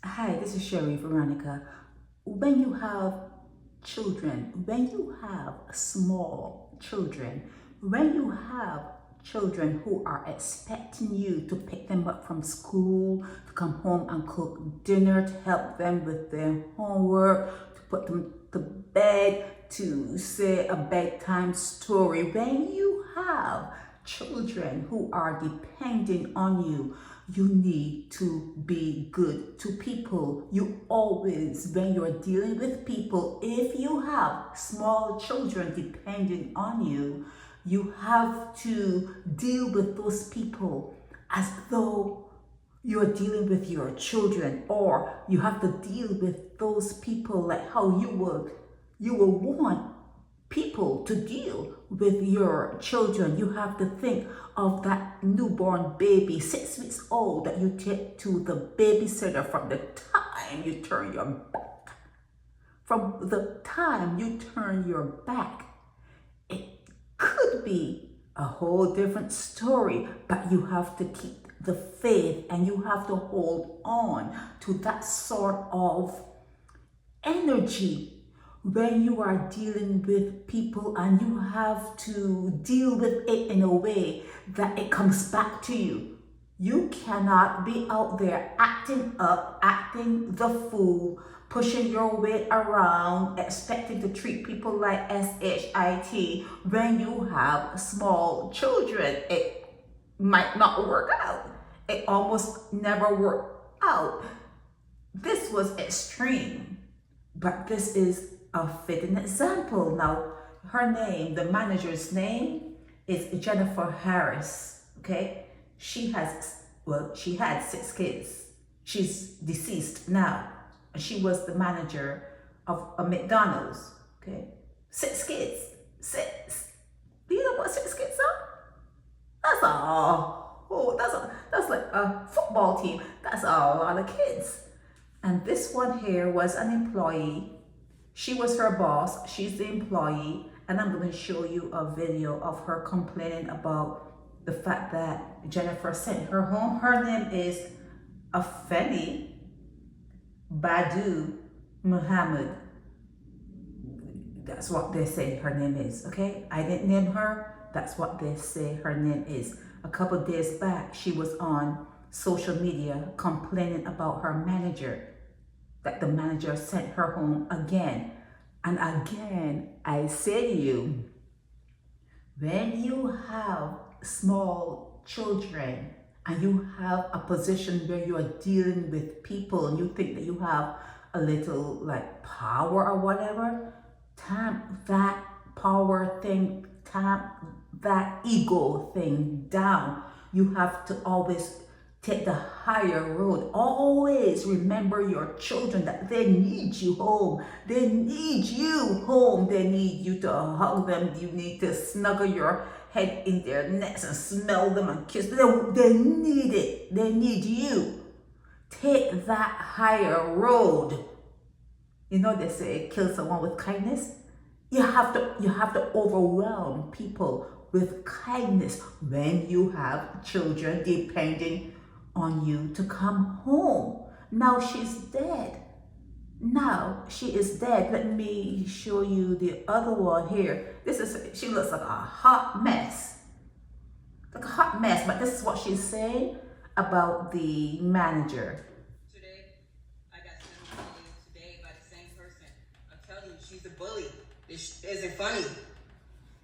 Hi, this is Sherry Veronica. When you have children, when you have small children, when you have children who are expecting you to pick them up from school, to come home and cook dinner, to help them with their homework, to put them to bed, to say a bedtime story, when you have children who are depending on you, you need to be good to people. You always, when you're dealing with people, if you have small children depending on you, you have to deal with those people as though you're dealing with your children, or you have to deal with those people like how you will want people to deal with your children. You have to think of that newborn baby, 6 weeks old, that you take to the babysitter from the time you turn your back. From the time you turn your back, it could be a whole different story, but you have to keep the faith and you have to hold on to that sort of energy when you are dealing with people, and you have to deal with it in a way that it comes back to you. You cannot be out there acting up, acting the fool, pushing your weight around, expecting to treat people like SHIT when you have small children. It might not work out. It almost never worked out. This was extreme, but this is a fitting example. Now, her name, the manager's name, is Jennifer Harris. Okay, she had 6 kids. She's deceased now, and she was the manager of a McDonald's. Okay, 6 kids, six. Do you know what 6 kids are? That's all. Oh, that's like a football team. That's a lot of kids. And this one here was an employee. She was her boss, she's the employee, and I'm going to show you a video of her complaining about the fact that Jennifer sent her home. Her name is Afeni Badu Mohammad. That's what they say her name is, okay? I didn't name her, that's what they say her name is. A couple days back, she was on social media complaining about her manager, that the manager sent her home again. And again, I say to you, when you have small children and you have a position where you are dealing with people and you think that you have a little like power or whatever, tamp that power thing, tamp that ego thing down. You have to always take the higher road. Always remember your children, that they need you home. They need you home. They need you to hug them. You need to snuggle your head in their necks and smell them and kiss them. They need it. They need you. Take that higher road. You know they say kill someone with kindness. You have to overwhelm people with kindness when you have children depending on you to come home. Now she's dead. Now she is dead. Let me show you the other one here. She looks like a hot mess. Like a hot mess, but this is what she's saying about the manager. Today, I got sent home today by the same person. I'm telling you, she's a bully. This isn't funny.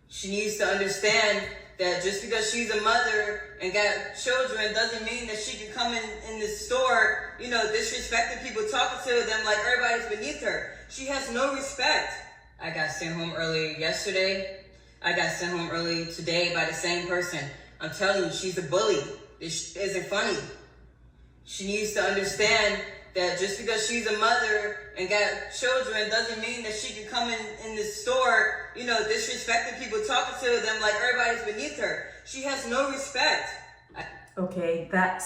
She needs to understand that just because she's a mother and got children doesn't mean that she can come in the store, disrespecting people, talking to them like everybody's beneath her. She has no respect. I got sent home early yesterday. I got sent home early today by the same person. I'm telling you, she's a bully. This isn't funny. She needs to understand that just because she's a mother and got children doesn't mean that she can come in the store, disrespecting people, talking to them like everybody's beneath her. She has no respect. Okay, that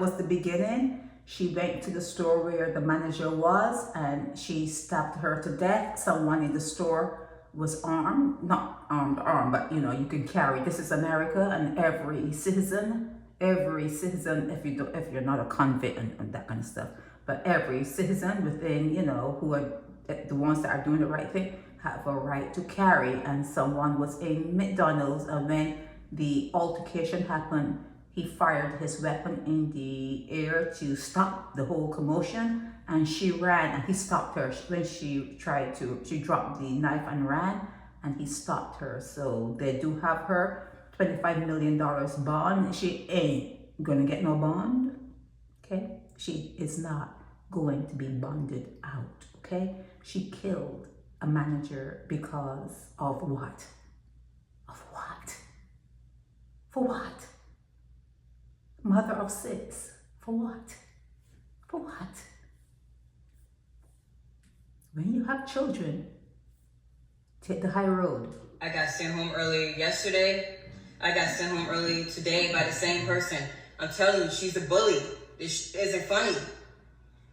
was the beginning. She went to the store where the manager was and she stabbed her to death. Someone in the store was armed, not armed, but you can carry. This is America, and every citizen, if you're not a convict and that kind of stuff, but every citizen within, who are the ones that are doing the right thing, have a right to carry. And someone was in McDonald's, and when the altercation happened, he fired his weapon in the air to stop the whole commotion, and she ran, and he stopped her when she dropped the knife and ran, and he stopped her. So they do have her $25 million bond. She ain't gonna get no bond, okay? She is not going to be bonded out, okay? She killed a manager because of what? Of what? For what? Mother of 6. For what? For what? When you have children, take the high road. I got sent home early yesterday. I got sent home early today by the same person. I'm telling you, she's a bully. This isn't funny.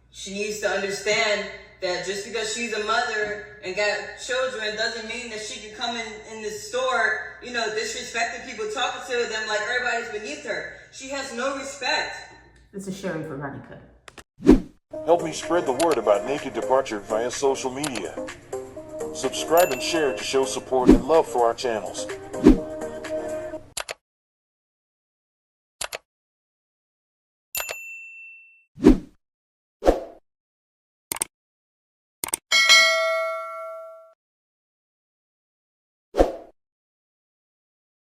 She needs to understand that just because she's a mother and got children doesn't mean that she can come in the store, disrespecting people, talking to them like everybody's beneath her. She has no respect. This is Sherry Veronica. Help me spread the word about Naked Departure via social media. Subscribe and share to show support and love for our channels.